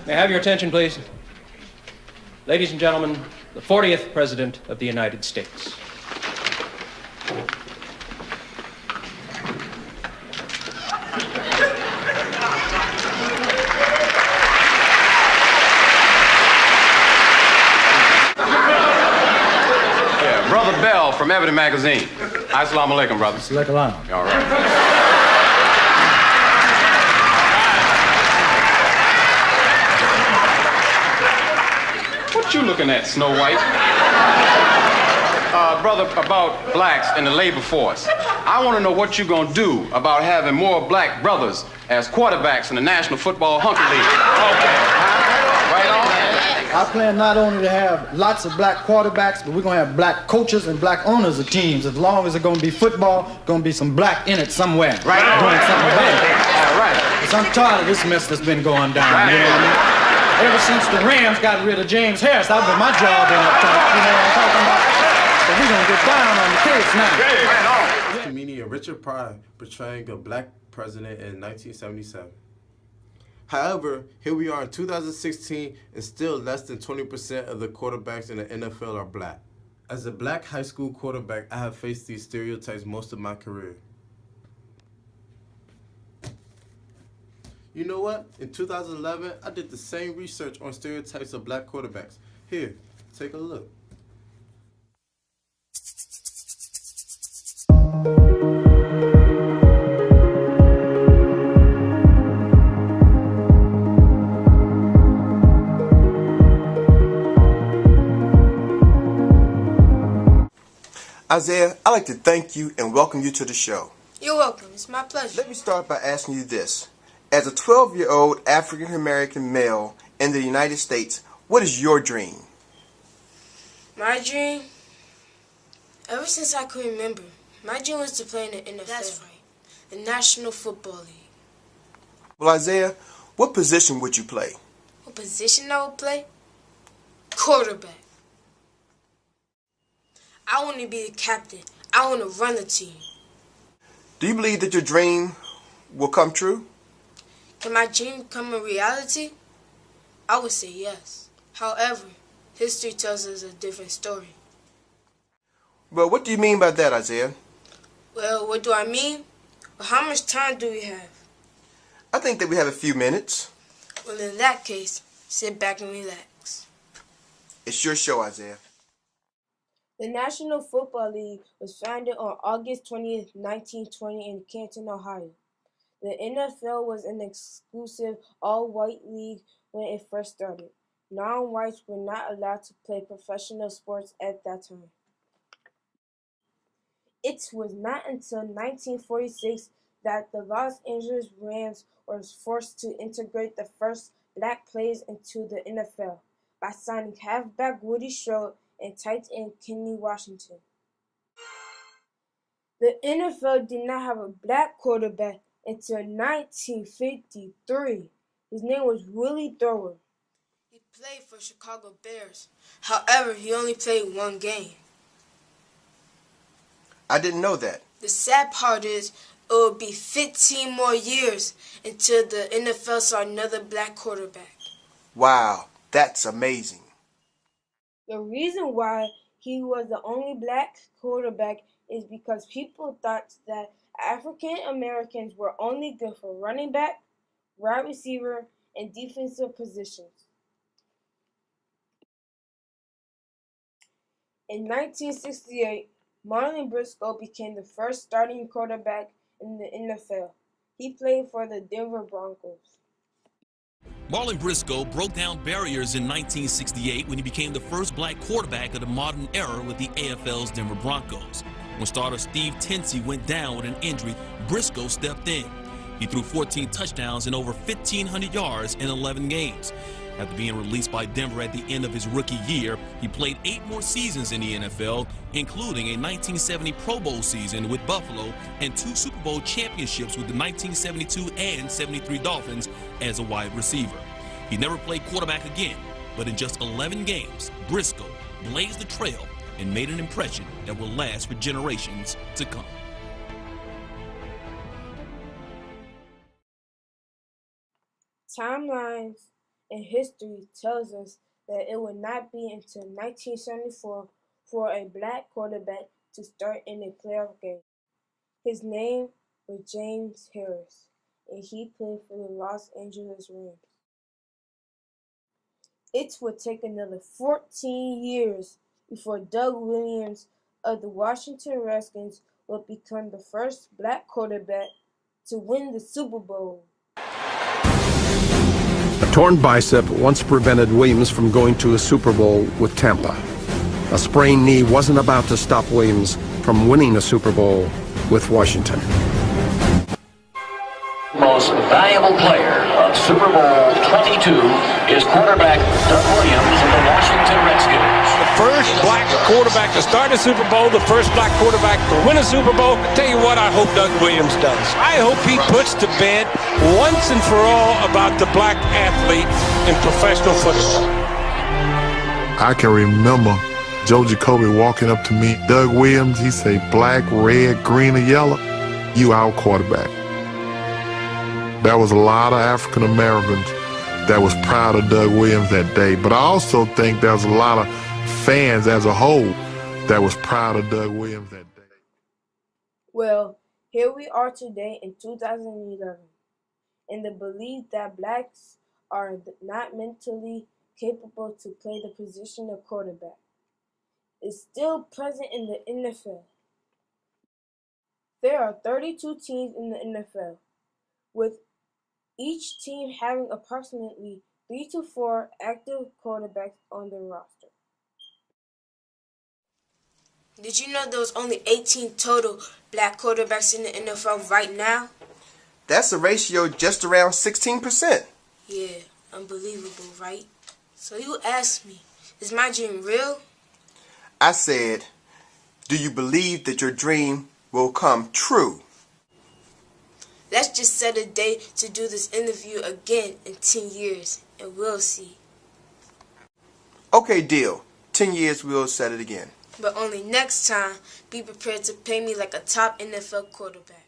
May I have your attention, please? Ladies and gentlemen, the 40th President of the United States. Brother Bell from Ebony Magazine. Assalamu alaikum, brother. Assalamu alaikum. All right. What you looking at, Snow White? Brother, about blacks in the labor force. I want to know what you're going to do about having more black brothers as quarterbacks in the National Football Hunter League. Okay. Right on. I plan not only to have lots of black quarterbacks, but we're going to have black coaches and black owners of teams. As long as it's going to be football, going to be some black in it somewhere. Right on. Doing something about it. All right. Because I'm tired of this mess that's been going down. Right. You know what I mean? Ever since the Rams got rid of James Harris, I've been my job in up top. You know what I'm talking about? So we're going to get down on the kids now. Right on. Comedian Richard Pryor portraying a black president in 1977. However, here we are in 2016 and still less than 20% of the quarterbacks in the NFL are black. As a black high school quarterback, I have faced these stereotypes most of my career. You know what? In 2011, I did the same research on stereotypes of black quarterbacks. Here, take a look. Isaiah, I'd like to thank you and welcome you to the show. You're welcome. It's my pleasure. Let me start by asking you this. As a 12-year-old African-American male in the United States, what is your dream? My dream? Ever since I can remember, my dream was to play in the NFL. That's right. The National Football League. Well, Isaiah, what position would you play? What position I would play? Quarterback. I want to be the captain. I want to run the team. Do you believe that your dream will come true? Can my dream become a reality? I would say yes. However, history tells us a different story. Well, what do you mean by that, Isaiah? Well, what do I mean? Well, how much time do we have? I think that we have a few minutes. Well, in that case, sit back and relax. It's your show, Isaiah. The National Football League was founded on August 20th, 1920 in Canton, Ohio. The NFL was an exclusive all-white league when it first started. Non-whites were not allowed to play professional sports at that time. It was not until 1946 that the Los Angeles Rams were forced to integrate the first black players into the NFL by signing halfback Woody Strode and tight end Kenny Washington. The NFL did not have a black quarterback until 1953. His name was Willie Thorne. He played for Chicago Bears. However, he only played one game. I didn't know that. The sad part is, it would be 15 more years until the NFL saw another black quarterback. Wow, that's amazing. The reason why he was the only black quarterback is because people thought that African Americans were only good for running back, wide receiver, and defensive positions. In 1968, Marlon Briscoe became the first starting quarterback in the NFL. He played for the Denver Broncos. Marlon Briscoe broke down barriers in 1968 when he became the first black quarterback of the modern era with the AFL's Denver Broncos. When starter Steve Tensey went down with an injury, Briscoe stepped in. He threw 14 touchdowns and over 1,500 yards in 11 games. After being released by Denver at the end of his rookie year, he played 8 more seasons in the NFL, including a 1970 Pro Bowl season with Buffalo and 2 Super Bowl championships with the 1972 and 73 Dolphins as a wide receiver. He never played quarterback again, but in just 11 games, Briscoe blazed the trail and made an impression that will last for generations to come. Timelines and history tells us that it would not be until 1974 for a black quarterback to start in a playoff game. His name was James Harris, and he played for the Los Angeles Rams. It would take another 14 years before Doug Williams of the Washington Redskins would become the first black quarterback to win the Super Bowl. A torn bicep once prevented Williams from going to a Super Bowl with Tampa. A sprained knee wasn't about to stop Williams from winning a Super Bowl with Washington. Most valuable player of Super Bowl 22 is quarterback Doug Williams of the Washington Redskins. The first black quarterback to start a Super Bowl, the first black quarterback to win a Super Bowl. Tell you what, I hope Doug Williams does. I hope he puts to bed once and for all about the black athlete in professional football. I can remember Joe Jacoby walking up to me. Doug Williams, he say, black, red, green, or yellow, you our quarterback. There was a lot of African Americans that was proud of Doug Williams that day. But I also think there was a lot of fans as a whole that was proud of Doug Williams that day. Well, here we are today in 2011, in the belief that blacks are not mentally capable to play the position of quarterback is still present in the NFL. There are 32 teams in the NFL, with each team having approximately 3 to 4 active quarterbacks on their roster. Did you know there was only 18 total black quarterbacks in the NFL right now? That's a ratio just around 16%. Yeah, unbelievable, right? So you asked me, is my dream real? I said, do you believe that your dream will come true? Let's just set a date to do this interview again in 10 years, and we'll see. Okay, deal. 10 years, we'll set it again. But only next time, be prepared to pay me like a top NFL quarterback.